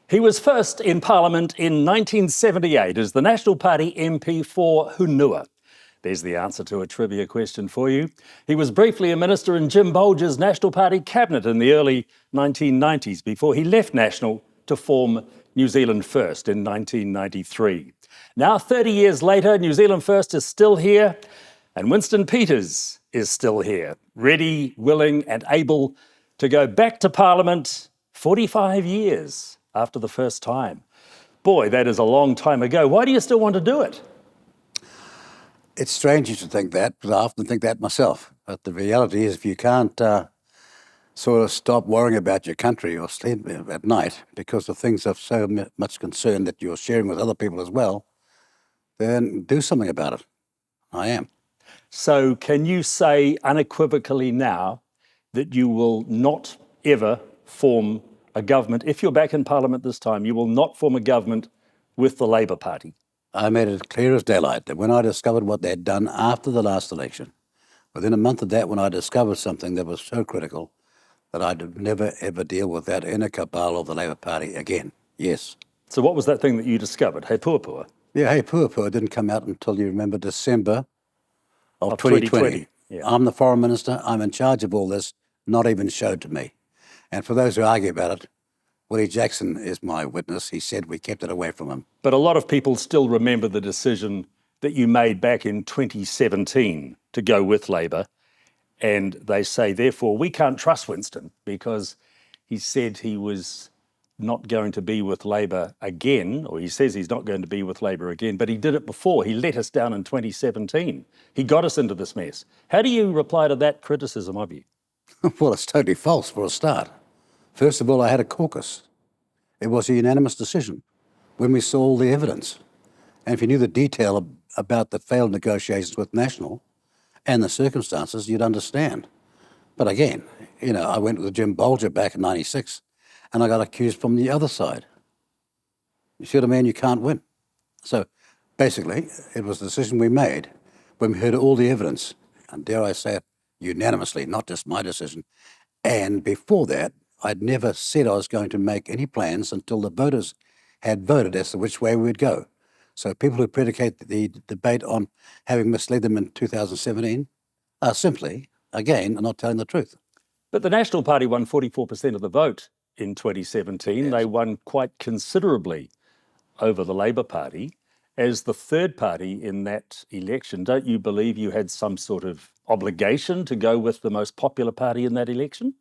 He was first in Parliament in 1978 as the National Party MP for Hunua. There's the answer to a trivia question for you. He was briefly a minister in Jim Bolger's National Party cabinet in the early 1990s before he left National to form New Zealand First in 1993. Now, 30 years later, New Zealand First is still here, and Winston Peters is still here, ready, willing and able to go back to Parliament 45 years after the first time. Boy, that is a long time ago. Why do you still want to do it? It's strange you should think that, but I often think that myself. But the reality is if you can't sort of stop worrying about your country or sleep at night because the things of so much concern that you're sharing with other people as well, then do something about it. I am. So can you say unequivocally now that you will not ever form a government, if you're back in Parliament this time, you will not form a government with the Labour Party? I made it clear as daylight that when I discovered what they'd done after the last election, within a month of that, when I discovered something that was so critical, that I'd never, ever deal with that inner cabal of the Labour Party again. Yes. So what was that thing that you discovered? Hey Puapua? Yeah, Hey Puapua didn't come out until, you remember, December of 2020. Yeah. I'm the Foreign Minister. I'm in charge of all this, not even showed to me. And for those who argue about it, Willie Jackson is my witness. He said we kept it away from him. But a lot of people still remember the decision that you made back in 2017 to go with Labour. And they say, therefore, we can't trust Winston because he said he was not going to be with Labour again, or he says he's not going to be with Labour again, but he did it before. He let us down in 2017. He got us into this mess. How do you reply to that criticism of you? Well, it's totally false for a start. First of all, I had a caucus. It was a unanimous decision when we saw all the evidence. And if you knew the detail about the failed negotiations with National and the circumstances, you'd understand. But again, I went with Jim Bolger back in 96 and I got accused from the other side. You see what I mean? You can't win. So basically, it was a decision we made when we heard all the evidence, and dare I say it, unanimously, not just my decision. And before that, I'd never said I was going to make any plans until the voters had voted as to which way we'd go. So people who predicate the debate on having misled them in 2017 are simply, again, not telling the truth. But the National Party won 44% of the vote in 2017. Yes. They won quite considerably over the Labour Party. As the third party in that election, don't you believe you had some sort of obligation to go with the most popular party in that election?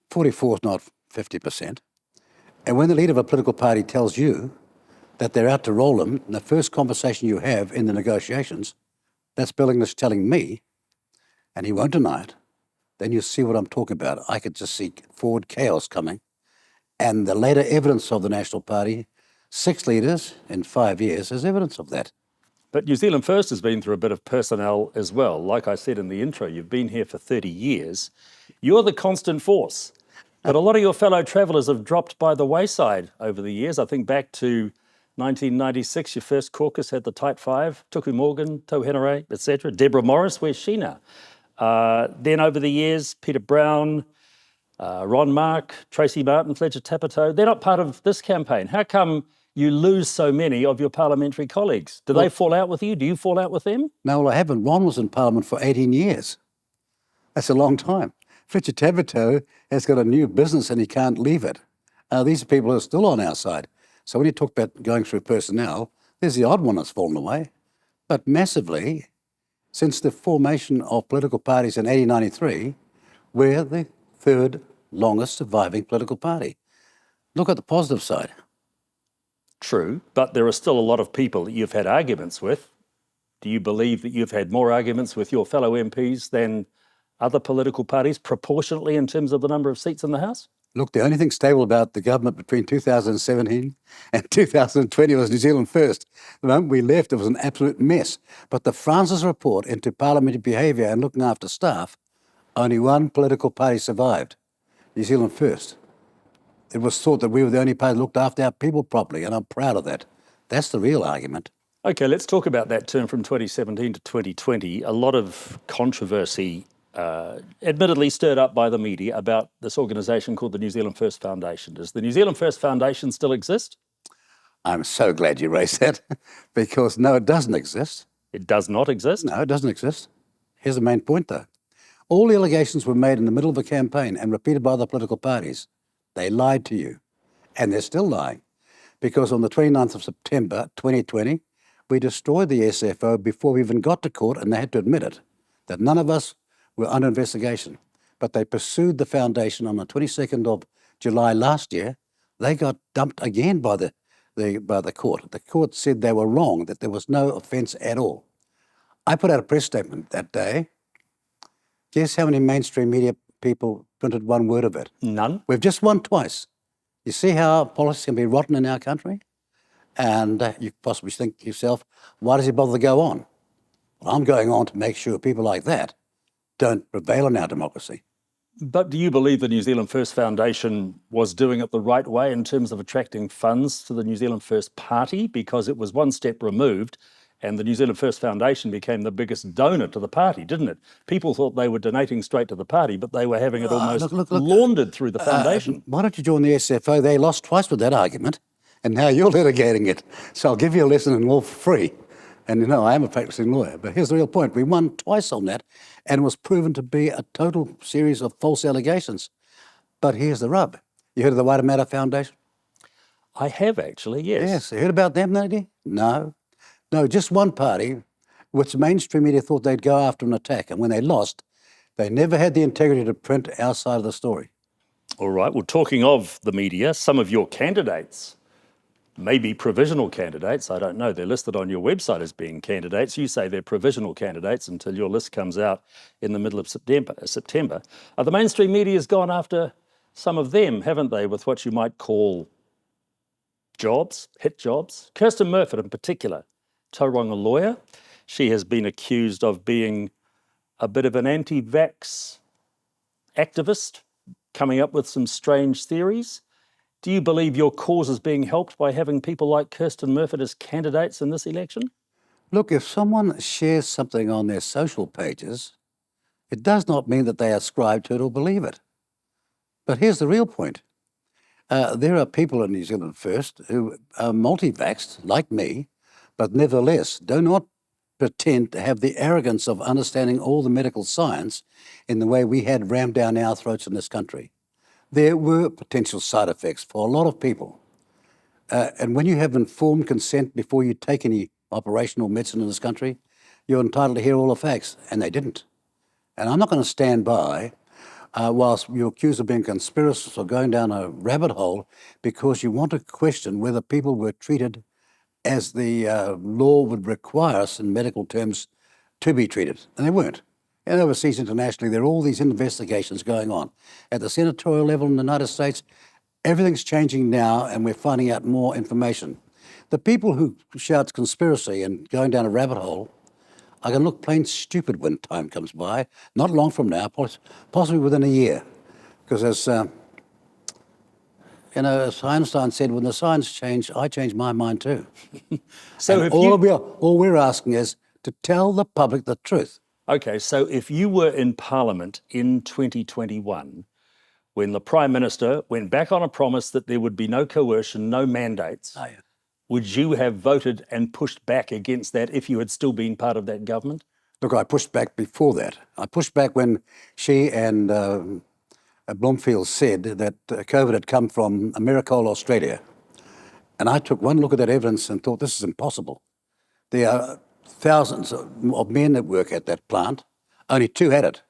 44 is not 50%. And when the leader of a political party tells you that they're out to roll them, in the first conversation you have in the negotiations, that's Bill English telling me, and he won't deny it, then you see what I'm talking about. I could just see forward chaos coming. And the later evidence of the National Party, 6 leaders in 5 years, is evidence of that. But New Zealand First has been through a bit of personnel as well. Like I said in the intro, you've been here for 30 years. You're the constant force. But a lot of your fellow travellers have dropped by the wayside over the years. I think back to 1996, your first caucus had the Type 5, Tuku Morgan, Tau Henare, etc. Deborah Morris, where's she now? Then over the years, Peter Brown, Ron Mark, Tracy Martin, Fletcher Tapito, they're not part of this campaign. How come you lose so many of your parliamentary colleagues? Do they fall out with you? Do you fall out with them? No, well, I haven't. Ron was in Parliament for 18 years. That's a long time. Fletcher Tapito has got a new business and he can't leave it. These are people who are still on our side. So when you talk about going through personnel, there's the odd one that's fallen away. But massively, since the formation of political parties in 1893, we're the third longest surviving political party. Look at the positive side. True, but there are still a lot of people that you've had arguments with. Do you believe that you've had more arguments with your fellow MPs than other political parties proportionately in terms of the number of seats in the House? Look, the only thing stable about the government between 2017 and 2020 was New Zealand First. The moment we left, it was an absolute mess. But the Francis report into parliamentary behaviour and looking after staff, only one political party survived, New Zealand First. It was thought that we were the only party that looked after our people properly, and I'm proud of that. That's the real argument. Okay, let's talk about that term from 2017 to 2020. A lot of controversy admittedly stirred up by the media about this organisation called the New Zealand First Foundation. Does the New Zealand First Foundation still exist? I'm so glad you raised that, because no, it doesn't exist. It does not exist? No, it doesn't exist. Here's the main point, though. All the allegations were made in the middle of a campaign and repeated by other political parties. They lied to you, and they're still lying, because on the 29th of September 2020, we destroyed the SFO before we even got to court, and they had to admit it, that none of us were under investigation. But they pursued the foundation on the 22nd of July last year. They got dumped again by the court. The court said they were wrong, that there was no offence at all. I put out a press statement that day. Guess how many mainstream media people printed one word of it? None. We've just won twice. You see how politics can be rotten in our country? And you possibly think to yourself, why does he bother to go on? Well, I'm going on to make sure people like that don't prevail in our democracy. But do you believe the New Zealand First Foundation was doing it the right way in terms of attracting funds to the New Zealand First Party? Because it was one step removed and the New Zealand First Foundation became the biggest donor to the party, didn't it? People thought they were donating straight to the party, but they were having it almost laundered through the foundation. Why don't you join the SFO? They lost twice with that argument, and now you're litigating it. So I'll give you a lesson in law for free. And you know, I am a practicing lawyer, but here's the real point. We won twice on that, and it was proven to be a total series of false allegations. But here's the rub. You heard of the White Matter Foundation? I have actually, yes. Yes. You heard about them, lady? No. No, just one party, which mainstream media thought they'd go after an attack. And when they lost, they never had the integrity to print our side of the story. All right. Well, talking of the media, some of your candidates, maybe provisional candidates, I don't know, they're listed on your website as being candidates. You say they're provisional candidates until your list comes out in the middle of September. The mainstream media's gone after some of them, haven't they, with what you might call jobs, hit jobs? Kirsten Murfitt in particular, Tauranga lawyer. She has been accused of being a bit of an anti-vax activist, coming up with some strange theories. Do you believe your cause is being helped by having people like Kirsten Murfitt as candidates in this election? Look, if someone shares something on their social pages, it does not mean that they ascribe to it or believe it. But here's the real point. There are people in New Zealand First who are multi-vaxxed, like me, but nevertheless do not pretend to have the arrogance of understanding all the medical science in the way we had rammed down our throats in this country. There were potential side effects for a lot of people. And when you have informed consent before you take any operational medicine in this country, you're entitled to hear all the facts, and they didn't. And I'm not going to stand by whilst you're accused of being conspiracists or going down a rabbit hole because you want to question whether people were treated as the law would require us in medical terms to be treated. And they weren't. And overseas, internationally, there are all these investigations going on. At the senatorial level in the United States, everything's changing now and we're finding out more information. The people who shout conspiracy and going down a rabbit hole are going to look plain stupid when time comes by, not long from now, possibly within a year. Because as Einstein said, when the science changed, I changed my mind too. So all we're asking is to tell the public the truth. Okay, so if you were in Parliament in 2021, when the Prime Minister went back on a promise that there would be no coercion, no mandates, would you have voted and pushed back against that if you had still been part of that government? Look, I pushed back before that. I pushed back when she and Bloomfield said that COVID had come from Americola, Australia. And I took one look at that evidence and thought, this is impossible. There are thousands of men that work at that plant. Only 2 had it.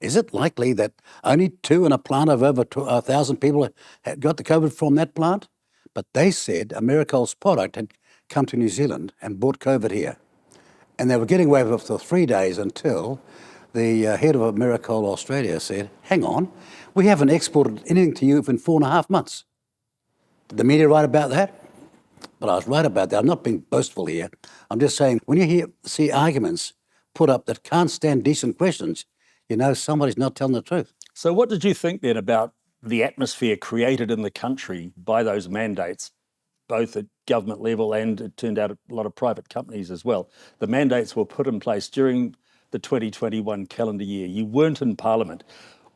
Is it likely that only 2 in a plant of over 1,000 people had got the COVID from that plant? But they said Americola's product had come to New Zealand and brought COVID here. And they were getting away with it for 3 days until the head of Americola, Australia said, hang on, we haven't exported anything to you in 4.5 months. Did the media write about that? But I was right about that. I'm not being boastful here. I'm just saying, when you see arguments put up that can't stand decent questions, you know somebody's not telling the truth. So what did you think then about the atmosphere created in the country by those mandates, both at government level and it turned out a lot of private companies as well? The mandates were put in place during the 2021 calendar year. You weren't in Parliament.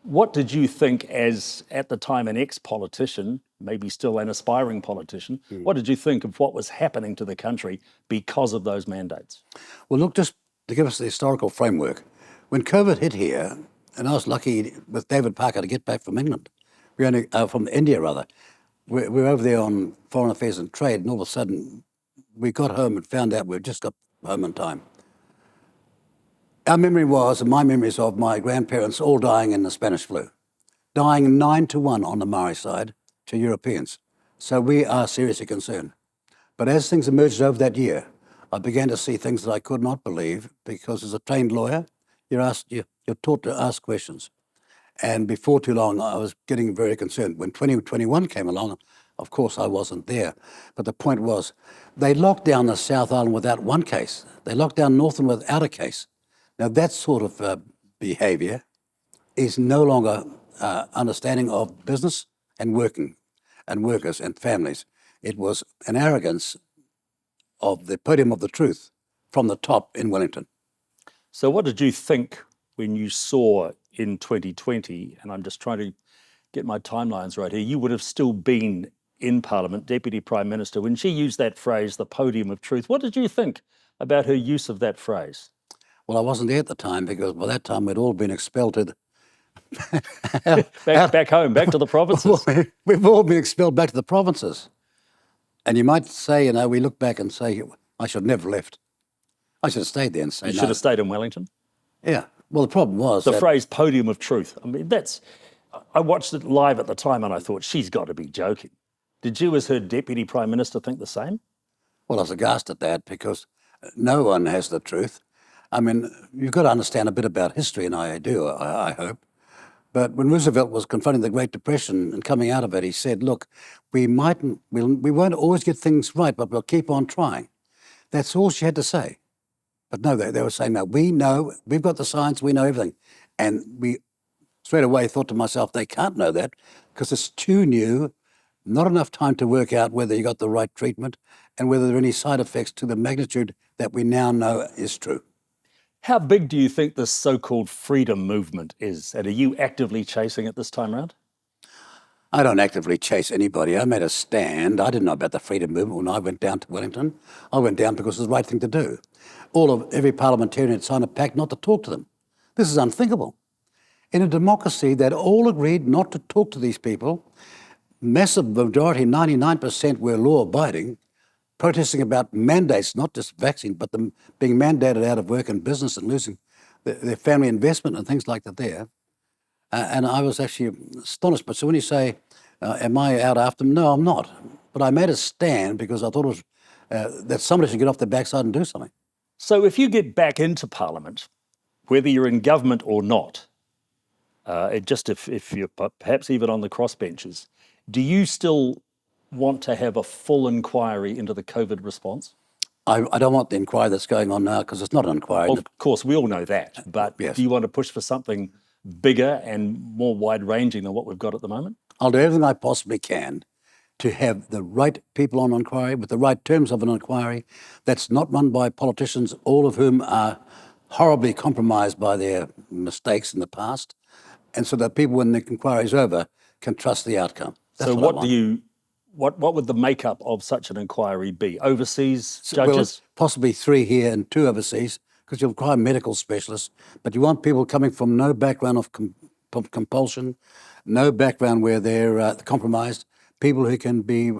What did you think as, at the time, an ex-politician, maybe still an aspiring politician, what did you think of what was happening to the country because of those mandates? Well, look, just to give us the historical framework, when COVID hit here, and I was lucky with David Parker to get back from England, from India rather, we were over there on foreign affairs and trade, and all of a sudden we got home and found out we'd just got home in time. Our memory was, and my memories of my grandparents all dying in the Spanish flu, dying 9-1 on the Maori side to Europeans. So we are seriously concerned. But as things emerged over that year, I began to see things that I could not believe, because as a trained lawyer, you're taught to ask questions. And before too long, I was getting very concerned. When 2021 came along, of course, I wasn't there. But the point was, they locked down the South Island without one case. They locked down Northern without a case. Now, that sort of behaviour is no longer understanding of business and working and workers and families. It was an arrogance of the podium of the truth from the top in Wellington. So what did you think when you saw in 2020, and I'm just trying to get my timelines right here, you would have still been in Parliament, Deputy Prime Minister, when she used that phrase, the podium of truth. What did you think about her use of that phrase? Well, I wasn't there at the time, because by that time we'd all been expelled to back home, back to the provinces. We've all been expelled back to the provinces. And you might say, we look back and say, I should never have left. I should have stayed there and say, You should have stayed in Wellington? Yeah. Well, the problem was the phrase podium of truth. I mean, I watched it live at the time and I thought, she's got to be joking. Did you, as her Deputy Prime Minister, think the same? Well, I was aghast at that, because no one has the truth. I mean, you've got to understand a bit about history, and I do, I hope. But when Roosevelt was confronting the Great Depression and coming out of it, he said, look, we won't always get things right, but we'll keep on trying. That's all she had to say. But no, they were saying, no, we know, we've got the science, we know everything. And we straight away thought to myself, they can't know that, because it's too new, not enough time to work out whether you got the right treatment and whether there are any side effects to the magnitude that we now know is true. How big do you think this so-called freedom movement is? And are you actively chasing it this time around? I don't actively chase anybody. I made a stand. I didn't know about the freedom movement when I went down to Wellington. I went down because it was the right thing to do. Every parliamentarian had signed a pact not to talk to them. This is unthinkable. In a democracy that all agreed not to talk to these people, massive majority, 99%, were law-abiding, protesting about mandates, not just vaccine, but them being mandated out of work and business and losing their family investment and things like that there. And I was actually astonished. But so when you say, am I out after them? No, I'm not. But I made a stand because I thought it was, that somebody should get off their backside and do something. So if you get back into Parliament, whether you're in government or not, if you're perhaps even on the crossbenches, do you still want to have a full inquiry into the COVID response? I don't want the inquiry that's going on now, because it's not an inquiry. Of course, we all know that. But yes. Do you want to push for something bigger and more wide-ranging than what we've got at the moment? I'll do everything I possibly can to have the right people on inquiry, with the right terms of an inquiry, that's not run by politicians, all of whom are horribly compromised by their mistakes in the past, and so that people, when the inquiry is over, can trust the outcome. That's so what would the makeup of such an inquiry be? Overseas judges? Well, possibly 3 here and 2 overseas, because you'll require medical specialists, but you want people coming from no background of compulsion, no background where they're compromised, people who can be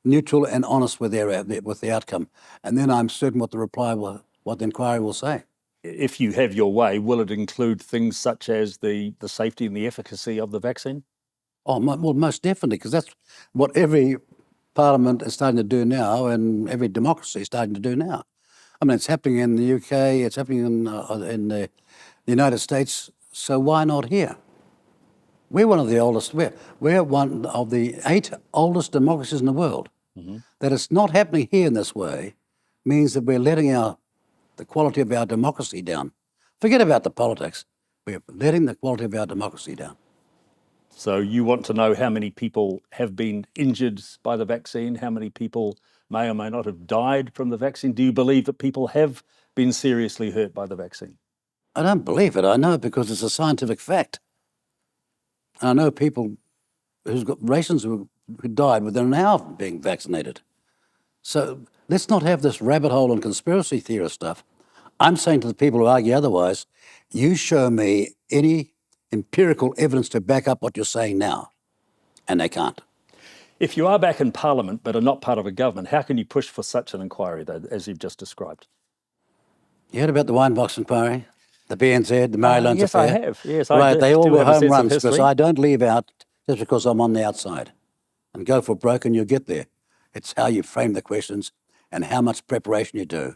neutral and honest with the outcome. And then I'm certain what the inquiry will say. If you have your way, will it include things such as the safety and the efficacy of the vaccine? Oh, well, most definitely, because that's what every parliament is starting to do now, and every democracy is starting to do now. I mean, it's happening in the UK, it's happening in the United States, so why not here? We're one of the oldest, we're one of the 8 oldest democracies in the world. Mm-hmm. That it's not happening here in this way means that we're letting the quality of our democracy down. Forget about the politics. We're letting the quality of our democracy down. So you want to know how many people have been injured by the vaccine, how many people may or may not have died from the vaccine? Do you believe that people have been seriously hurt by the vaccine? I don't believe it. I know it because it's a scientific fact. I know people who've got relations who died within an hour of being vaccinated. So let's not have this rabbit hole and conspiracy theorist stuff. I'm saying to the people who argue otherwise, you show me any empirical evidence to back up what you're saying now. And they can't. If you are back in Parliament but are not part of a government, how can you push for such an inquiry, though, as you've just described? You heard about the wine box inquiry, the BNZ, the Mary Lunch yes, affair? I have. Yes, right, I they all do were have a home sense of runs because history. I don't leave out just because I'm on the outside. And go for broke and you'll get there. It's how you frame the questions and how much preparation you do.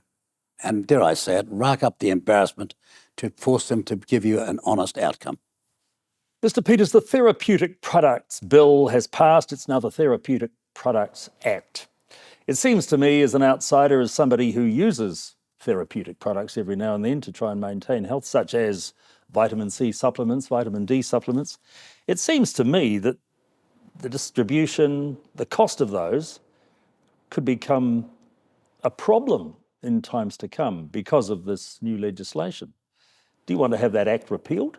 And dare I say it, rack up the embarrassment to force them to give you an honest outcome. Mr. Peters, the Therapeutic Products Bill has passed. It's now the Therapeutic Products Act. It seems to me, as an outsider, as somebody who uses therapeutic products every now and then to try and maintain health, such as vitamin C supplements, vitamin D supplements, it seems to me that the distribution, the cost of those could become a problem in times to come because of this new legislation. Do you want to have that act repealed?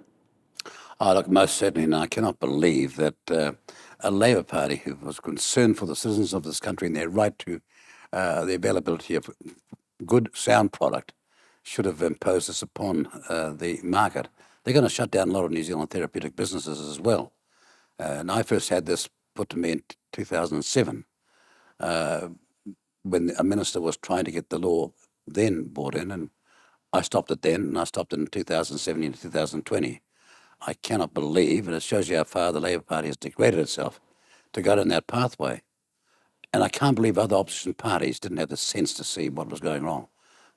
Oh, look, most certainly, and I cannot believe that a Labour Party who was concerned for the citizens of this country and their right to the availability of good, sound product should have imposed this upon the market. They're going to shut down a lot of New Zealand therapeutic businesses as well. And I first had this put to me in 2007 when a minister was trying to get the law then brought in, and I stopped it then, and I stopped it in 2017 to 2020. I cannot believe, and it shows you how far the Labour Party has degraded itself to go down that pathway. And I can't believe other opposition parties didn't have the sense to see what was going wrong.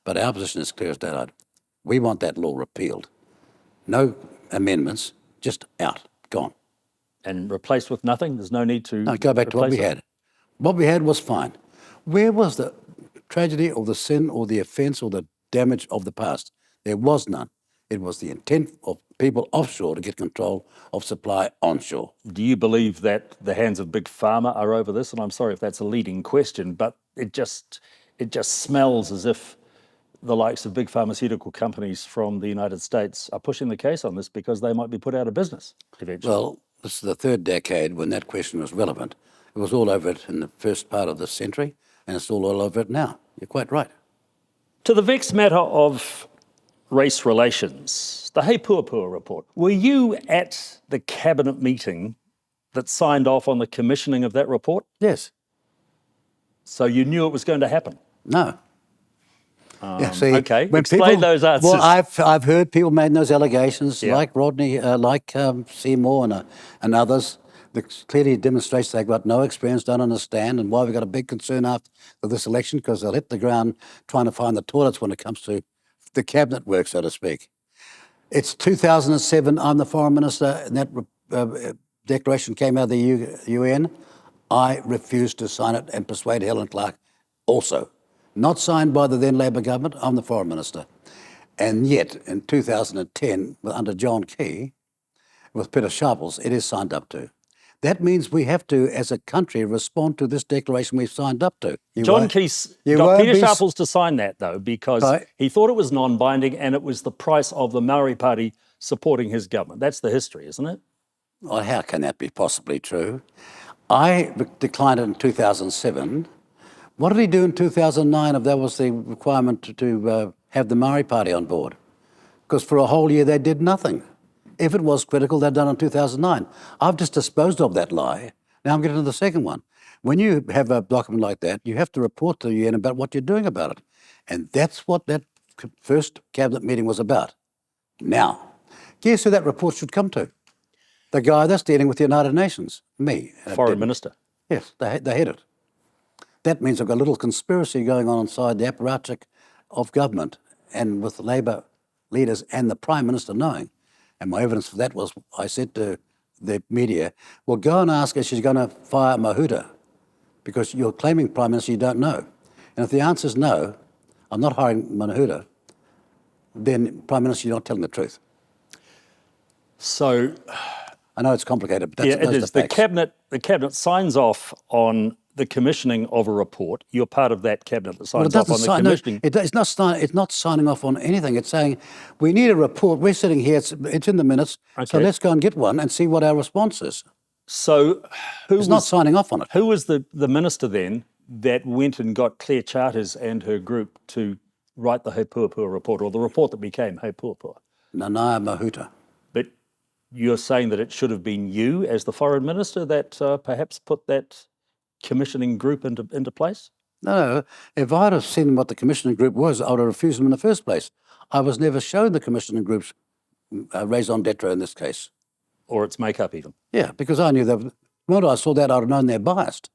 But our position is clear as daylight. We want that law repealed. No amendments, just out, gone. And replaced with nothing? There's no need to No, go back to what we replace it? had. What we had was fine. Where was the tragedy or the sin or the offence or the damage of the past? There was none. It was the intent of people offshore to get control of supply onshore. Do you believe that the hands of Big Pharma are over this? And I'm sorry if that's a leading question, but it just smells as if the likes of big pharmaceutical companies from the United States are pushing the case on this because they might be put out of business eventually. Well, this is the third decade when that question was relevant. It was all over it in the first part of this century, and it's all over it now. You're quite right. To the vexed matter of race relations, the Hey Puapua report. Were you at the cabinet meeting that signed off on the commissioning of that report? Yes. So you knew it was going to happen? No. Yeah, see, okay. when Explain those answers. Well, I've heard people making those allegations, Yeah. like Rodney, like Seymour and others, that clearly demonstrates they've got no experience, don't understand, and why we've got a big concern after this election, because they'll hit the ground trying to find the toilets when it comes to the cabinet work, so to speak. It's 2007, I'm the foreign minister, and that declaration came out of the UN. I refused to sign it and persuade Helen Clark also. Not signed by the then Labor government, I'm the foreign minister. And yet, in 2010, under John Key, with Peter Sharples, it is signed up to. That means we have to, as a country, respond to this declaration we've signed up to. John Keyes got Peter Sharples to sign that, though, because he thought it was non-binding and it was the price of the Maori Party supporting his government. That's the history, isn't it? Well, how can that be possibly true? I declined it in 2007. What did he do in 2009 if that was the requirement to have the Maori Party on board? Because for a whole year they did nothing. If it was critical, they'd done it in 2009. I've just disposed of that lie. Now I'm getting to the second one. When you have a document like that, you have to report to the UN about what you're doing about it. And that's what that first cabinet meeting was about. Now, guess who that report should come to? The guy that's dealing with the United Nations, me. Foreign Minister. Yes, they head it. That means I've got a little conspiracy going on inside the apparatchik of government and with the Labor leaders and the Prime Minister knowing. And my evidence for that was I said to the media, well, go and ask her if she's going to fire Mahuta because you're claiming Prime Minister you don't know. And if the answer is no, I'm not hiring Mahuta, then Prime Minister, you're not telling the truth. So I know it's complicated, but that's it is. the facts. The cabinet signs off on the commissioning of a report. You're part of that cabinet that Well, it signs off doesn't on the sign. commissioning. No, it's not signing off on anything. It's saying we need a report. We're sitting here. It's in the minutes. So Okay. let's go and get one and see what our response is. So It's not signing off on it. who was the minister then that went and got Claire Charters and her group to write the He Puapua report, or the report that became He Puapua? Nanaia Mahuta. But you're saying that it should have been you as the foreign minister that perhaps put that commissioning group into place? No, if I'd have seen what the commissioning group was, I would have refused them in the first place. I was never shown the commissioning group's raison d'etre in this case. Or its makeup even? Yeah, because I knew that the moment I saw that, I'd have known they're biased.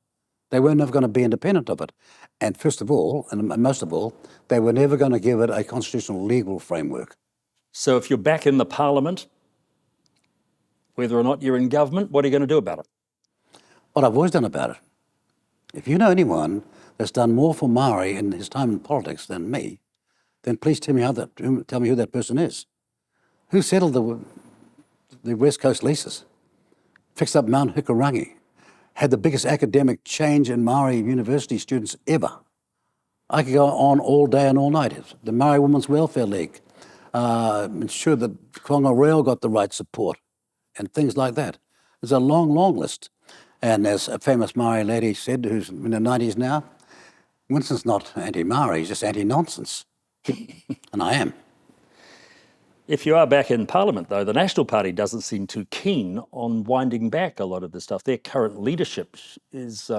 They were never going to be independent of it. And first of all, and most of all, they were never going to give it a constitutional legal framework. So if you're back in the parliament, whether or not you're in government, what are you going to do about it? What I've always done about it. If you know anyone that's done more for Maori in his time in politics than me, then please tell me who that person is. Who settled the West Coast leases, fixed up Mount Hikurangi, had the biggest academic change in Maori university students ever. I could go on all day and all night. The Maori Women's Welfare League ensured that Konga Rail got the right support and things like that. There's a long, long list. And as a famous Maori lady said, who's in her 90s now, Winston's not anti-Maori, he's just anti-nonsense. And I am. If you are back in Parliament, though, the National Party doesn't seem too keen on winding back a lot of this stuff. Their current leadership is,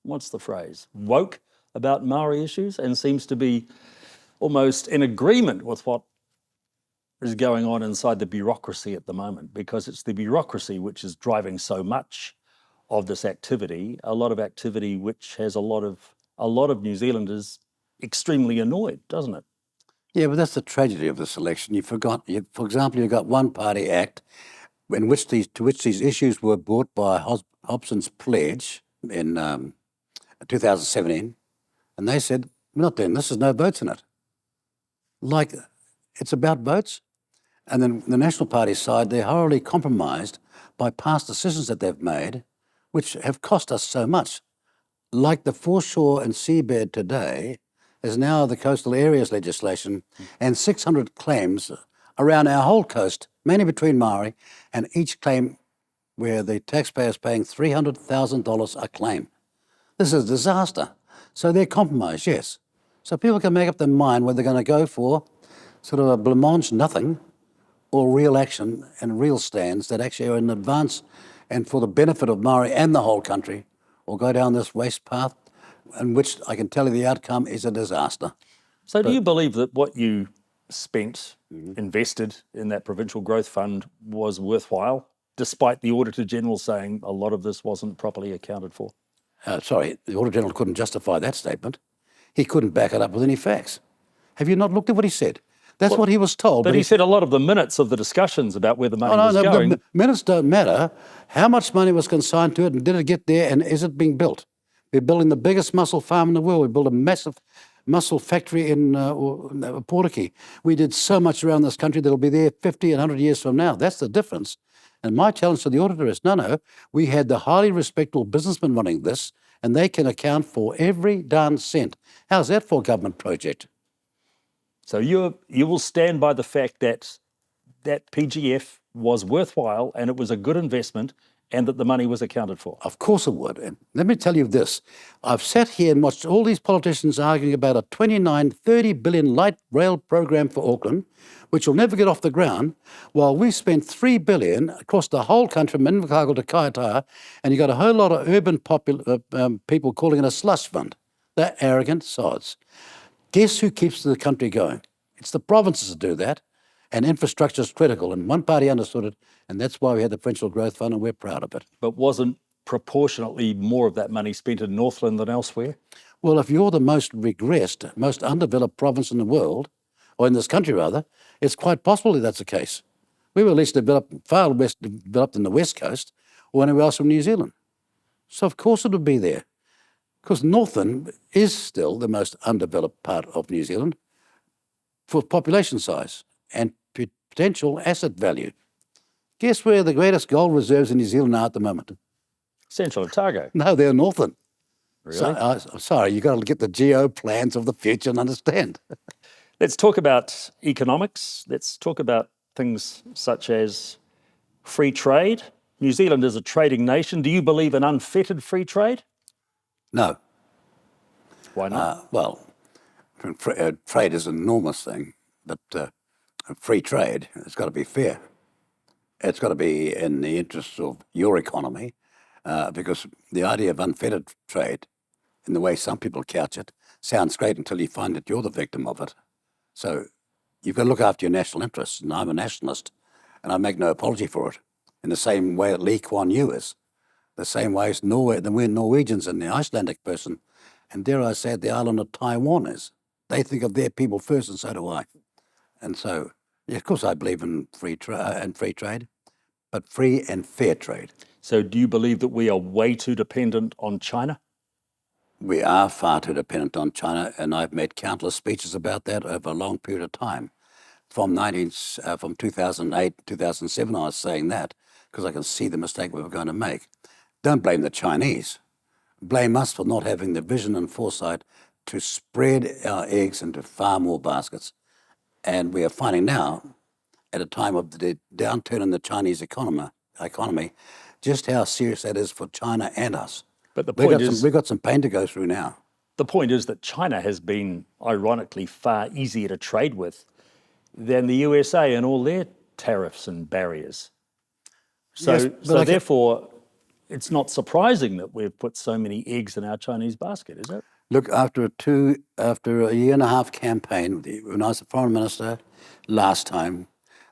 what's the phrase, woke about Maori issues, and seems to be almost in agreement with what is going on inside the bureaucracy at the moment, because it's the bureaucracy which is driving so much of this activity, a lot of activity which has a lot of New Zealanders extremely annoyed, doesn't it? Yeah, but that's the tragedy of this election. For example, you've got one party act to which these issues were brought by Hobson's pledge in 2017, and they said, we're not doing this, there's no votes in it. Like, it's about votes. And then the National Party side, they're horribly compromised by past decisions that they've made, which have cost us so much. Like the foreshore and seabed today is now the coastal areas legislation, and 600 claims around our whole coast, mainly between Maori, and each claim where the taxpayer is paying $300,000 a claim. This is a disaster. So they're compromised, yes. So people can make up their mind whether they're going to go for sort of a blancmange nothing or real action and real stands that actually are in advance and for the benefit of Maori and the whole country, or go down this waste path in which I can tell you the outcome is a disaster. So do you believe that what you spent, invested in that Provincial Growth Fund was worthwhile, despite the Auditor General saying a lot of this wasn't properly accounted for? Sorry, the Auditor General couldn't justify that statement. He couldn't back it up with any facts. Have you not looked at what he said? That's what he was told. But he said a lot of the minutes of the discussions about where the money was going. The minutes don't matter. How much money was consigned to it, and did it get there, and is it being built? We're building the biggest mussel farm in the world. We built a massive mussel factory in Portuguese. We did so much around this country that'll be there 50 and 100 years from now. That's the difference. And my challenge to the auditor is, no, we had the highly respectable businessmen running this, and they can account for every darn cent. How's that for a government project? So you will stand by the fact that that PGF was worthwhile and it was a good investment and that the money was accounted for? Of course it would. And let me tell you this. I've sat here and watched all these politicians arguing about a 29, 30 billion light rail program for Auckland, which will never get off the ground, while we spent $3 billion across the whole country from Invercargill to Kaitaia, and you got a whole lot of urban people calling it a slush fund. They're arrogant sods. Guess who keeps the country going? It's the provinces that do that, and infrastructure is critical, and one party understood it, and that's why we had the Provincial Growth Fund, and we're proud of it. But wasn't proportionately more of that money spent in Northland than elsewhere? Well, if you're the most regressed, most undeveloped province in the world, or in this country rather, it's quite possible that that's the case. We were least developed, far less developed in the West Coast or anywhere else from New Zealand. So of course it would be there. Because Northland is still the most undeveloped part of New Zealand for population size and potential asset value. Guess where the greatest gold reserves in New Zealand are at the moment? Central Otago. No, they're Northland. really. Sorry, you've got to get the geo plans of the future and understand. Let's talk about economics. Let's talk about things such as free trade. New Zealand is a trading nation. Do you believe in unfettered free trade? No. Why not? Well, trade is an enormous thing, but free trade has got to be fair. It's got to be in the interests of your economy, because the idea of unfettered trade, in the way some people couch it, sounds great until you find that you're the victim of it. So you've got to look after your national interests, and I'm a nationalist, and I make no apology for it, in the same way that Lee Kuan Yew is, the same way as we're Norwegians and the Icelandic person, and dare I say it, the island of Taiwan is. They think of their people first, and so do I. And so, yeah, of course I believe in free trade, but free and fair trade. So do you believe that we are way too dependent on China? We are far too dependent on China, and I've made countless speeches about that over a long period of time. From 2008, 2007, I was saying that because I can see the mistake we were going to make. Don't blame the Chinese. Blame us for not having the vision and foresight to spread our eggs into far more baskets. And we are finding now, at a time of the downturn in the Chinese economy, just how serious that is for China and us. But the point is, we've got some pain to go through now. the point is that China has been, ironically, far easier to trade with than the USA and all their tariffs and barriers. So, Yes, therefore, it's not surprising that we've put so many eggs in our Chinese basket, is it? Look, after a year and a half campaign, when I was the foreign minister last time,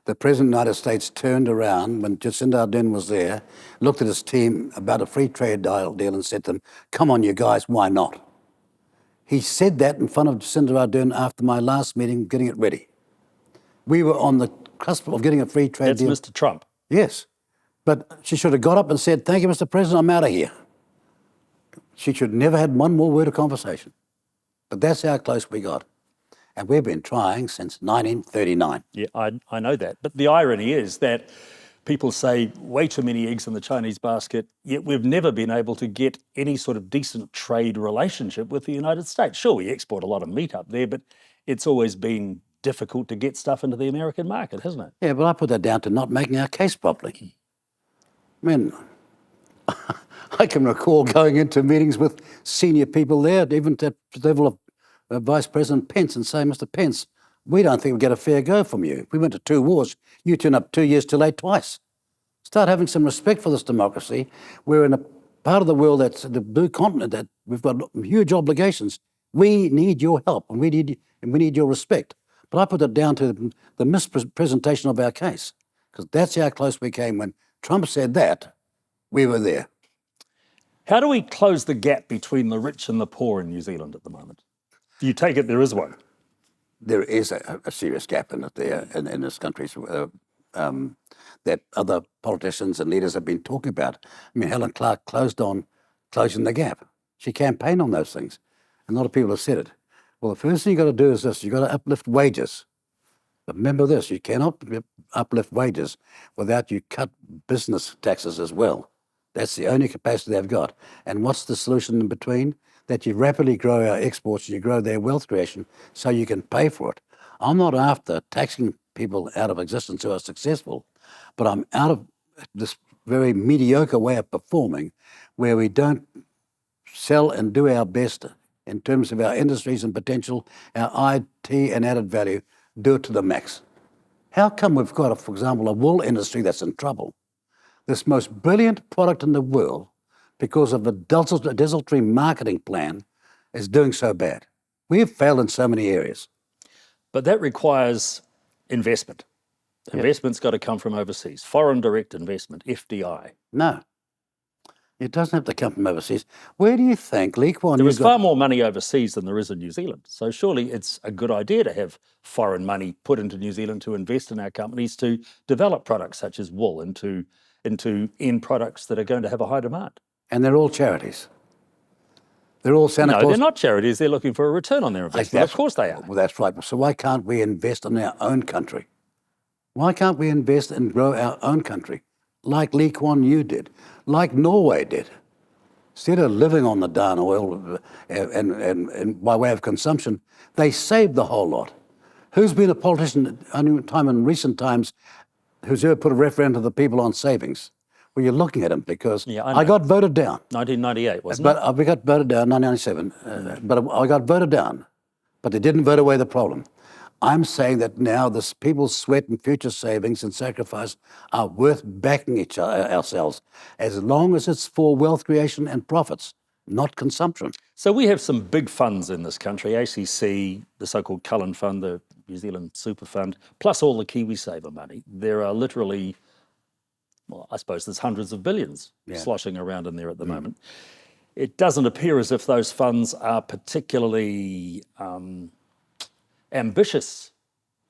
the President of the United States turned around when Jacinda Ardern was there, looked at his team about a free trade deal and said to them, "Come on, you guys, why not?" He said that in front of Jacinda Ardern after my last meeting, getting it ready. We were on the cusp of getting a free trade deal. That's Mr. Trump. Yes, but she should have got up and said, "Thank you, Mr. President, I'm out of here." She should never had one more word of conversation. But that's how close we got. And we've been trying since 1939. Yeah, I know that. But the irony is that people say way too many eggs in the Chinese basket, yet we've never been able to get any sort of decent trade relationship with the United States. Sure, we export a lot of meat up there, but it's always been difficult to get stuff into the American market, hasn't it? Yeah, but I put that down to not making our case properly. I mean, I can recall going into meetings with senior people there, even to the level of Vice President Pence, and saying, "Mr. Pence, we don't think we get a fair go from you. We went to 2 wars. You turned up 2 years too late twice. Start having some respect for this democracy. We're in a part of the world that's the blue continent that we've got huge obligations. We need your help, and we need your respect." But I put it down to the mispresentation of our case, because that's how close we came. When Trump said that, we were there. How do we close the gap between the rich and the poor in New Zealand at the moment? Do you take it there is one? There is a serious gap in it there in this country that other politicians and leaders have been talking about. I mean, Helen Clark closed on closing the gap. She campaigned on those things, and a lot of people have said it. Well, the first thing you've got to do is this: you've got to uplift wages. But remember this: you cannot uplift wages without you cut business taxes as well. That's the only capacity they've got. And what's the solution in between? That you rapidly grow our exports, you grow their wealth creation so you can pay for it. I'm not after taxing people out of existence who are successful, but I'm out of this very mediocre way of performing where we don't sell and do our best in terms of our industries and potential, our IT and added value, do it to the max. How come we've got, for example, a wool industry that's in trouble? This most brilliant product in the world, because of a desultory marketing plan, is doing so bad. We have failed in so many areas. But that requires investment. Investment's got to come from overseas. Foreign direct investment, FDI. No, it doesn't have to come from overseas. Where do you think Lee Kuan Yew There is far more money overseas than there is in New Zealand. So surely it's a good idea to have foreign money put into New Zealand to invest in our companies to develop products such as wool into end products that are going to have a high demand. And they're all charities. They're all Santa Claus. No, they're not charities. They're looking for a return on their investment. Of course they are. Well, that's right. So why can't we invest in our own country? Why can't we invest and grow our own country like Lee Kuan Yew did, like Norway did? instead of living on the darn oil and by way of consumption, they saved the whole lot. Who's been a politician any time in recent times who's ever put a referendum to the people on savings? Well, you're looking at him because I got voted down. 1998, wasn't it? But we got voted down, 1997. But I got voted down. But they didn't vote away the problem. I'm saying that now this people's sweat and future savings and sacrifice are worth backing ourselves as long as it's for wealth creation and profits, not consumption. So we have some big funds in this country, ACC, the so-called Cullen Fund, the New Zealand Super Fund, plus all the KiwiSaver money. There are literally, well, I suppose there's hundreds of billions sloshing around in there at the moment. It doesn't appear as if those funds are particularly ambitious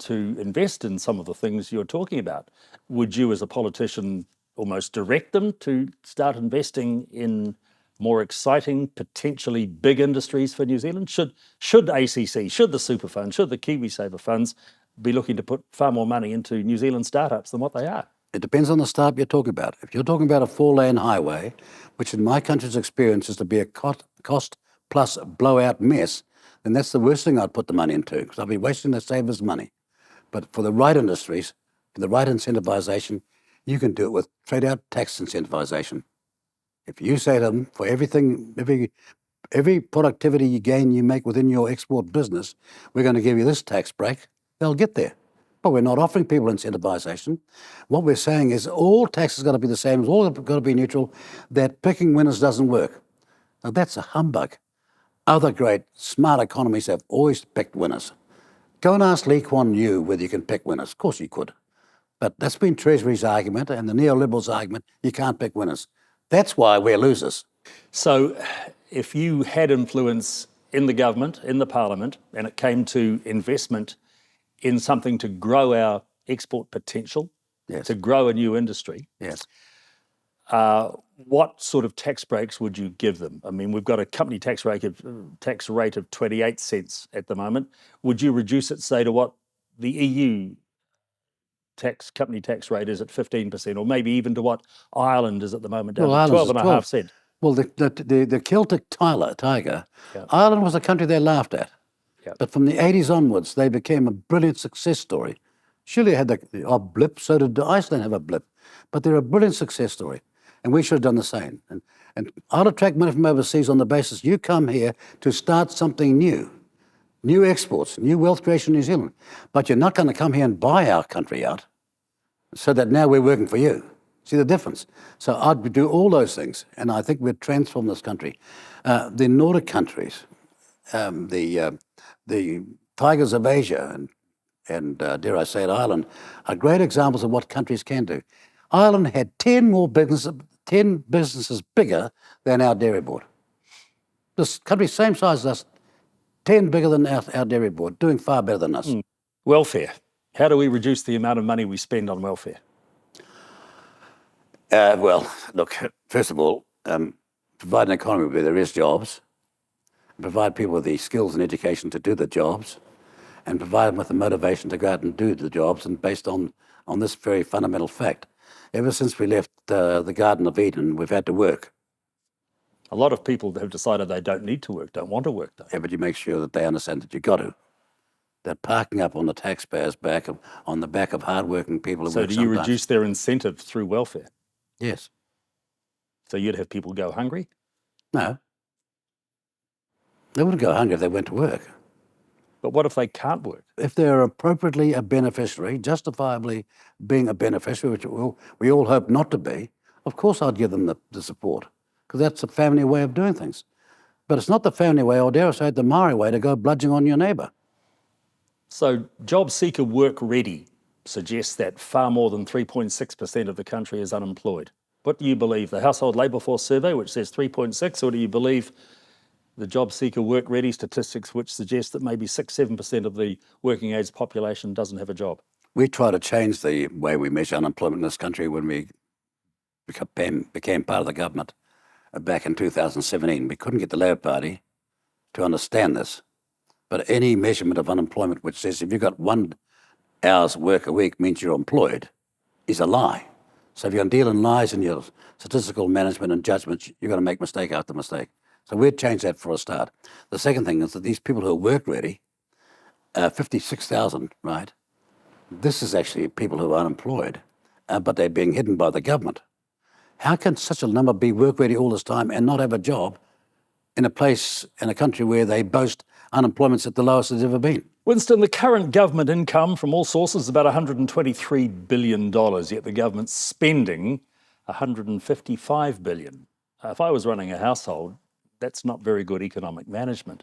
to invest in some of the things you're talking about. Would you, as a politician, almost direct them to start investing in more exciting, potentially big industries for New Zealand? Should ACC, should the Super Fund, should the KiwiSaver funds be looking to put far more money into New Zealand startups than what they are? It depends on the startup you're talking about. If you're talking about a 4-lane highway, which in my country's experience is to be a cost plus blowout mess, then that's the worst thing I'd put the money into, because I'll be wasting the savers' money. But for the right industries, for the right incentivisation, you can do it with straight-out tax incentivisation. If you say to them, for everything, every productivity you gain you make within your export business, we're going to give you this tax break, they'll get there. But we're not offering people incentivisation. What we're saying is all taxes got to be the same, it's all got to be neutral, that picking winners doesn't work. Now that's a humbug. Other great smart economies have always picked winners. Go and ask Lee Kuan Yew whether you can pick winners. Of course you could. But that's been Treasury's argument and the neoliberals' argument, you can't pick winners. That's why we're losers. So if you had influence in the government, in the parliament, and it came to investment in something to grow our export potential, to grow a new industry, what sort of tax breaks would you give them? I mean, we've got a company tax rate of 28 cents at the moment. Would you reduce it, say, to what the EU company tax rate is at 15%, or maybe even to what Ireland is at the moment, down to 12.5 cents? Well, the Celtic tiger, Ireland was a country they laughed at. But from the 80s onwards, they became a brilliant success story. Chile had a blip, so did Iceland have a blip. But they're a brilliant success story. And we should have done the same. And I'll attract money from overseas on the basis you come here to start something new. New exports, new wealth creation in New Zealand. But you're not going to come here and buy our country out so that now we're working for you. See the difference? So I'd do all those things, and I think we'd transform this country. The Nordic countries, the tigers of Asia and dare I say it, Ireland, are great examples of what countries can do. Ireland had 10 businesses bigger than our dairy board. This country, same size as us, 10 bigger than our dairy board, doing far better than us. Welfare. How do we reduce the amount of money we spend on welfare? Well, look, first of all, provide an economy where there is jobs, provide people with the skills and education to do the jobs, and provide them with the motivation to go out and do the jobs, and based on this very fundamental fact. Ever since we left the Garden of Eden, we've had to work. A lot of people have decided they don't need to work, don't want to work, though. Yeah, but you make sure that they understand that you've got to. They're parking up on the taxpayers' back, on the back of hardworking people who work So do you reduce their incentive through welfare? Yes. So you'd have people go hungry? No. They wouldn't go hungry if they went to work. But what if they can't work? If they're appropriately a beneficiary, justifiably being a beneficiary, which we all hope not to be, of course I'd give them the support, because that's a family way of doing things. But it's not the family way, or dare I say it, the Maori way, to go bludgeoning on your neighbour. So Job Seeker Work Ready suggests that far more than 3.6% of the country is unemployed. What do you believe, the Household Labour Force Survey, which says 3.6, or do you believe the Job Seeker Work Ready statistics, which suggest that maybe 6-7% of the working age population doesn't have a job? We tried to change the way we measure unemployment in this country when we became part of the government back in 2017. We couldn't get the Labour Party to understand this. But any measurement of unemployment which says if you've got 1 hour's work a week means you're employed is a lie. So if you're going to deal in lies in your statistical management and judgment, you're going to make mistake after mistake. So we'd change that for a start. The second thing is that these people who are work ready, 56,000, right? This is actually people who are unemployed, but they're being hidden by the government. How can such a number be work ready all this time and not have a job in a place, in a country where they boast unemployment's at the lowest it's ever been? Winston, the current government income from all sources is about $123 billion, yet the government's spending $155 billion. If I was running a household, that's not very good economic management.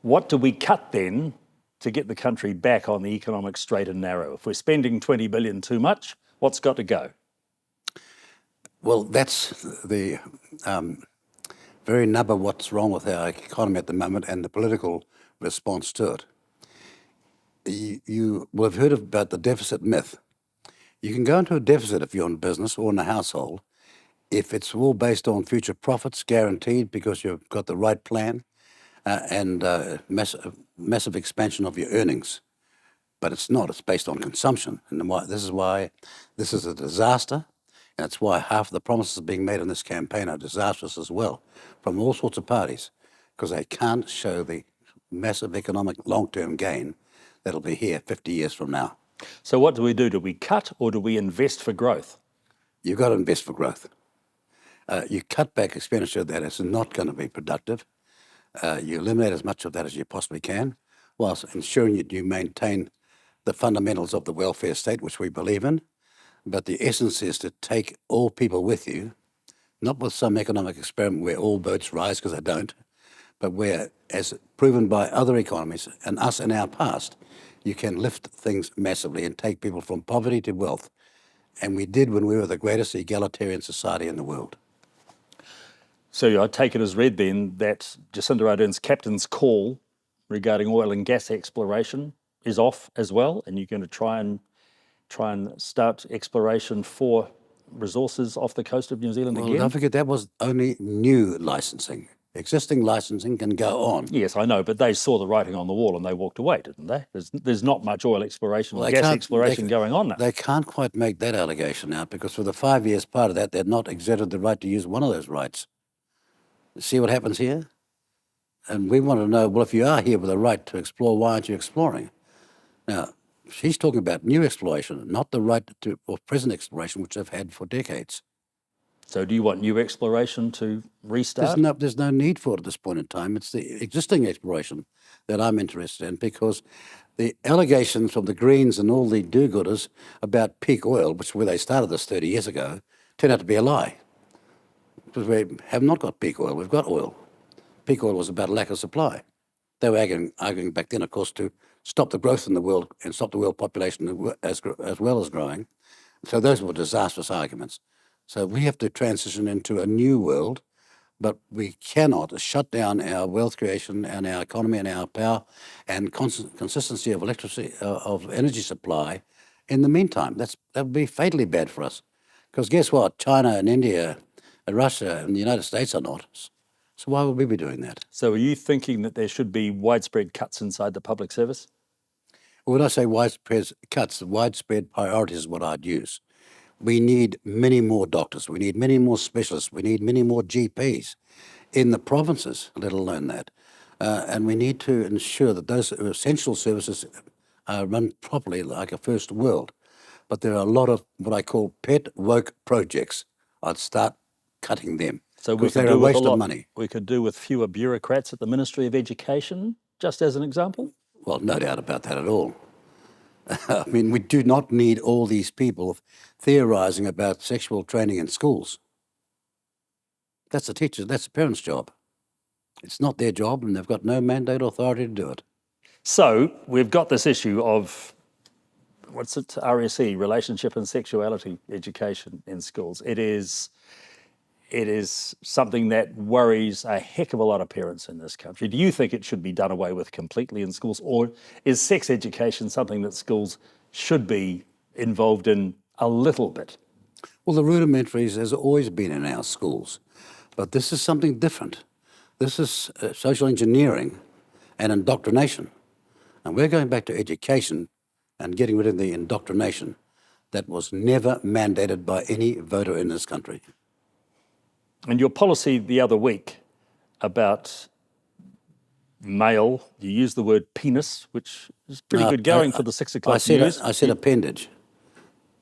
What do we cut then to get the country back on the economic straight and narrow? If we're spending $20 billion too much, what's got to go? Well, that's the very nub of what's wrong with our economy at the moment and the political response to it. You will have heard about the deficit myth. You can go into a deficit if you're in business or in a household if it's all based on future profits guaranteed because you've got the right plan and massive expansion of your earnings. But it's not. It's based on consumption. And this is why this is a disaster. And that's why half of the promises being made in this campaign are disastrous as well from all sorts of parties because they can't show the massive economic long-term gain that'll be here 50 years from now. So what do we do? Do we cut or do we invest for growth? You've got to invest for growth. You cut back expenditure that is not going to be productive. You eliminate as much of that as you possibly can, whilst ensuring that you maintain the fundamentals of the welfare state, which we believe in. But the essence is to take all people with you, not with some economic experiment where all boats rise, because they don't, but where, as proven by other economies and us in our past, you can lift things massively and take people from poverty to wealth. And we did when we were the greatest egalitarian society in the world. So I take it as read then that Jacinda Ardern's captain's call regarding oil and gas exploration is off as well, and you're going to try and start exploration for resources off the coast of New Zealand Well, again? don't forget that was only new licensing. Existing licensing can go on. Yes, I know, but they saw the writing on the wall and they walked away, didn't they? There's not much oil exploration or gas exploration going on now. They can't quite make that allegation out because for the 5 years prior to that, they'd not exerted the right to use one of those rights. See what happens here? And we want to know, well, if you are here with a right to explore, why aren't you exploring? Now, she's talking about new exploration, not the right to or present exploration, which they've had for decades. So do you want new exploration to restart? There's no need for it at this point in time. It's the existing exploration that I'm interested in because the allegations from the Greens and all the do-gooders about peak oil, which where they started this 30 years ago, turned out to be a lie. Because we have not got peak oil, we've got oil. Peak oil was about a lack of supply. They were arguing back then, of course, to stop the growth in the world and stop the world population as well as growing. So those were disastrous arguments. So we have to transition into a new world, but we cannot shut down our wealth creation and our economy and our power and consistency of electricity, of energy supply in the meantime. That would be fatally bad for us. Because guess what? China and India and Russia and the United States are not. So why would we be doing that? So are you thinking that there should be widespread cuts inside the public service? When I say widespread cuts, widespread priorities is what I'd use. We need many more doctors. We need many more specialists. We need many more GPs in the provinces, let alone that. And we need to ensure that those essential services are run properly like a first world. But there are a lot of what I call pet woke projects. I'd start cutting them. So because they're a waste of money. We could do with fewer bureaucrats at the Ministry of Education, just as an example? Well, no doubt about that at all. I mean, we do not need all these people theorising about sexual training in schools. That's the teacher's, that's the parents' job. It's not their job and they've got no mandate or authority to do it. So we've got this issue of, what's it, RSE, relationship and sexuality education in schools. It is something that worries a heck of a lot of parents in this country. Do you think it should be done away with completely in schools, or is sex education something that schools should be involved in a little bit? Well, the rudimentaries has always been in our schools, but this is something different. This is social engineering and indoctrination. And we're going back to education and getting rid of the indoctrination. that was never mandated by any voter in this country. And your policy the other week about male, you used the word penis, which is pretty good going for the 6 o'clock news. I said appendage.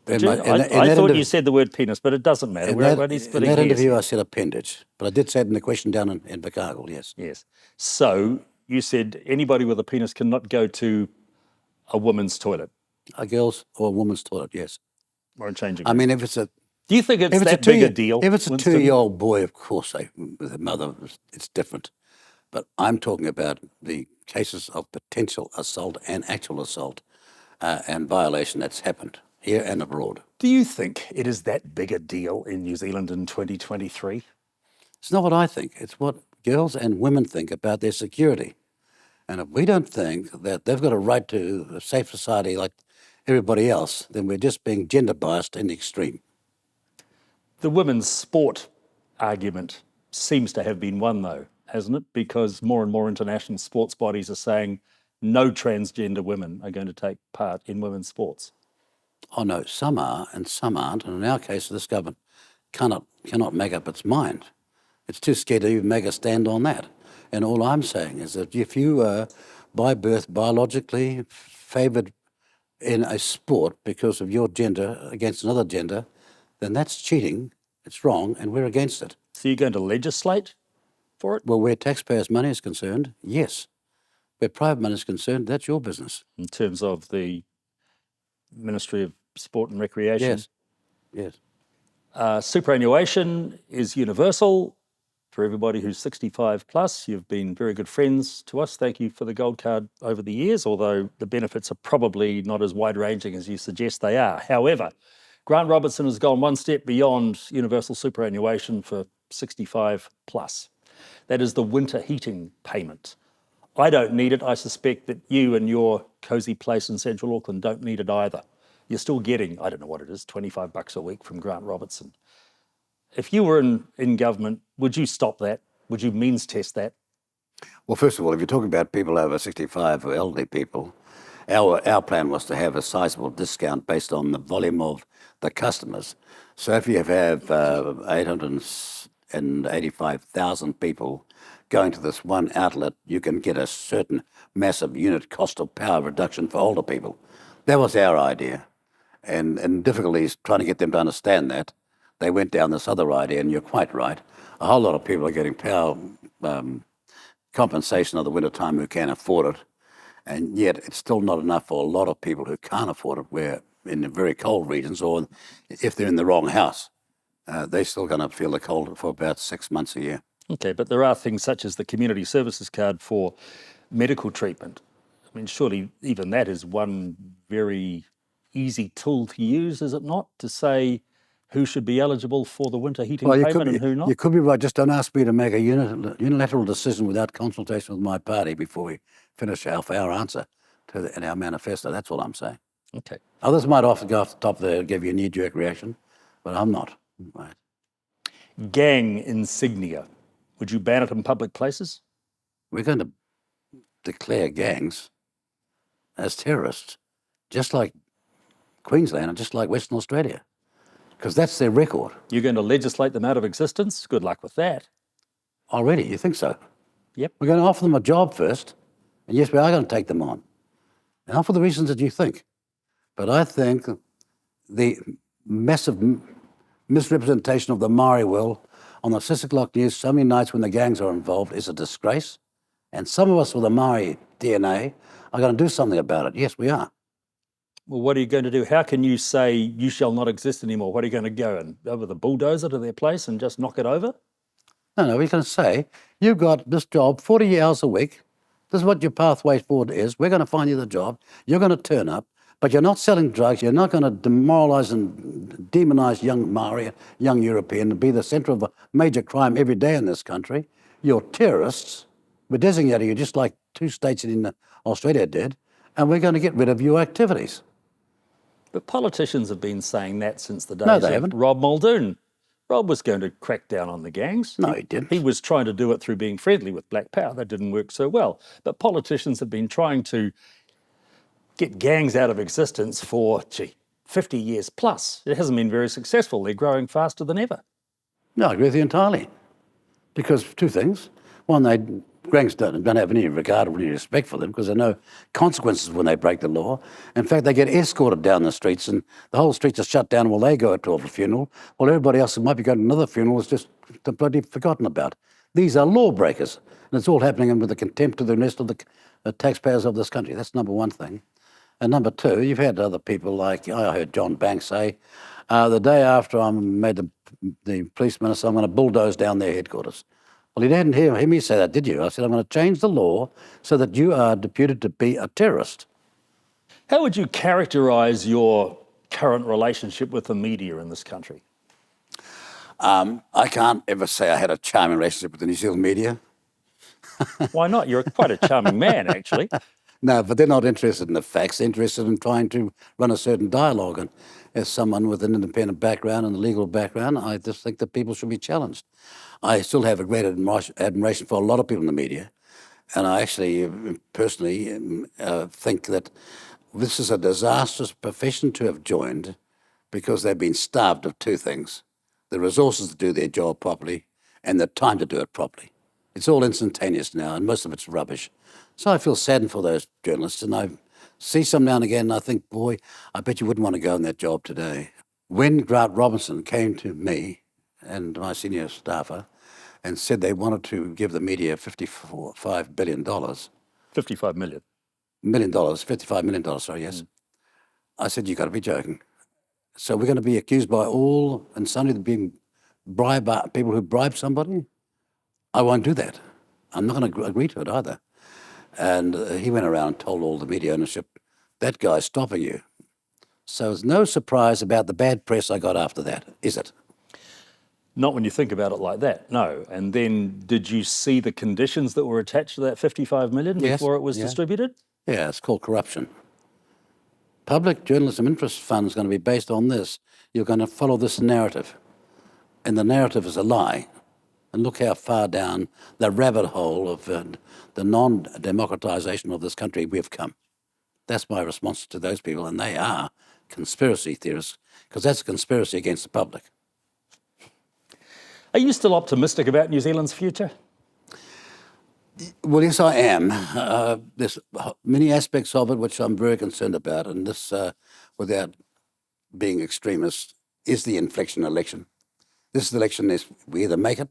Did you? I thought you said the word penis, but it doesn't matter. In that interview, I said appendage, but I did say it in the question down in Invercargill, yes. Yes. So you said anybody with a penis cannot go to a woman's toilet. A girl's or a woman's toilet, yes. Or a changing I room. mean, if it's a... Do you think it's that big a deal? If it's a Winston? 2-year-old boy, of course, with a mother, it's different. But I'm talking about the cases of potential assault and actual assault and violation that's happened here and abroad. Do you think it is that big a deal in New Zealand in 2023? It's not what I think. It's what girls and women think about their security. And if we don't think that they've got a right to a safe society like everybody else, then we're just being gender biased in the extreme. The women's sport argument seems to have been won, though, hasn't it? Because more and more international sports bodies are saying no transgender women are going to take part in women's sports. Oh no, some are and some aren't. And in our case, this government cannot make up its mind. It's too scared to even make a stand on that. And all I'm saying is that if you are by birth biologically favoured in a sport because of your gender against another gender, then that's cheating, it's wrong, and we're against it. So you're going to legislate for it? Well, where taxpayers' money is concerned, yes. Where private money is concerned, that's your business. In terms of the Ministry of Sport and Recreation? Yes. Superannuation is universal for everybody who's 65 plus. You've been very good friends to us. Thank you for the gold card over the years, although the benefits are probably not as wide-ranging as you suggest they are. However, Grant Robertson has gone one step beyond universal superannuation for 65 plus. That is the winter heating payment. I don't need it. I suspect that you and your cosy place in central Auckland don't need it either. You're still getting, I don't know what it is, $25 a week from Grant Robertson. If you were in government, would you stop that? Would you means test that? Well, first of all, if you're talking about people over 65 or elderly people, our plan was to have a sizable discount based on the volume of the customers. So if you have 885,000 people going to this one outlet, you can get a certain massive unit cost of power reduction for older people. That was our idea. And difficulties trying to get them to understand that. They went down this other idea, and you're quite right. A whole lot of people are getting power compensation of the winter time who can't afford it. And yet it's still not enough for a lot of people who can't afford it, where in the very cold regions, or if they're in the wrong house, they're still going to feel the cold for about 6 months a year. Okay, but there are things such as the community services card for medical treatment. I mean, surely even that is one very easy tool to use, is it not? To say who should be eligible for the winter heating payment and who not? You could be right. Just don't ask me to make a unilateral decision without consultation with my party before we finish our answer in our manifesto. That's all I'm saying. Okay. Others might often go off the top there and give you a knee-jerk reaction, but I'm not. Right. Gang insignia. Would you ban it in public places? We're going to declare gangs as terrorists, just like Queensland and just like Western Australia, because that's their record. You're going to legislate them out of existence? Good luck with that. Already, you think so? Yep. We're going to offer them a job first, and yes, we are going to take them on. And not for the reasons that you think. But I think the massive misrepresentation of the Maori will on the 6 o'clock news so many nights when the gangs are involved is a disgrace. And some of us with a Maori DNA are going to do something about it. Yes, we are. Well, what are you going to do? How can you say you shall not exist anymore? What are you going to go and over the bulldozer to their place and just knock it over? No, we're going to say, you've got this job 40 hours a week. This is what your pathway forward is. We're going to find you the job. You're going to turn up, but you're not selling drugs. You're not going to demoralise and demonise young Maori, young European, and be the centre of a major crime every day in this country. You're terrorists. We're designating you just like 2 states in Australia did, and we're going to get rid of your activities. But politicians have been saying that since the days No, they of haven't. Rob Muldoon. Rob was going to crack down on the gangs. No, he didn't. He was trying to do it through being friendly with Black Power. That didn't work so well. But politicians have been trying to get gangs out of existence for, 50 years plus. It hasn't been very successful. They're growing faster than ever. No, I agree with you entirely. Because two things. One, Grangs don't have any regard or any respect for them because there are no consequences when they break the law. In fact, they get escorted down the streets and the whole streets are shut down while they go to a funeral, while everybody else who might be going to another funeral is just bloody forgotten about. These are lawbreakers, and it's all happening with the contempt of the rest of the taxpayers of this country. That's number one thing. And number two, you've had other people like, I heard John Banks say, the day after I'm made the police minister, I'm going to bulldoze down their headquarters. Well, you didn't hear me say that, did you? I said, I'm going to change the law so that you are deputed to be a terrorist. How would you characterise your current relationship with the media in this country? I can't ever say I had a charming relationship with the New Zealand media. Why not? You're quite a charming man, actually. No, but they're not interested in the facts. They're interested in trying to run a certain dialogue. And as someone with an independent background and a legal background, I just think that people should be challenged. I still have a great admiration for a lot of people in the media. And I actually personally think that this is a disastrous profession to have joined because they've been starved of two things: the resources to do their job properly and the time to do it properly. It's all instantaneous now, and most of it's rubbish. So I feel saddened for those journalists, and I see some now and again, and I think, boy, I bet you wouldn't want to go in that job today. When Grant Robinson came to me and my senior staffer and said they wanted to give the media $55 billion. $55 million. $55 million, sorry, yes. I said, you've got to be joking. So we're going to be accused by all and sundry of being people who bribe somebody? I won't do that. I'm not going to agree to it either. And he went around and told all the media ownership, that guy's stopping you. So it's no surprise about the bad press I got after that, is it? Not when you think about it like that, no. And then did you see the conditions that were attached to that $55 million before it was distributed? Yeah, it's called corruption. Public Journalism Interest Fund is going to be based on this. You're going to follow this narrative. And the narrative is a lie. And look how far down the rabbit hole of the non-democratisation of this country we've come. That's my response to those people, and they are conspiracy theorists, because that's a conspiracy against the public. Are you still optimistic about New Zealand's future? Well, yes, I am. There's many aspects of it which I'm very concerned about, and this, without being extremist, is the inflection election. This election is we either make it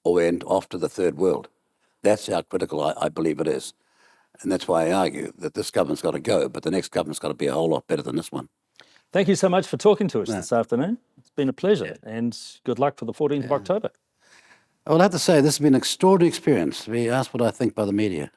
or we're off to the third world. That's how critical I believe it is. And that's why I argue that this government's got to go, but the next government's got to be a whole lot better than this one. Thank you so much for talking to us this afternoon. It's been a pleasure, and good luck for the 14th of October. I will have to say this has been an extraordinary experience to be asked what I think by the media.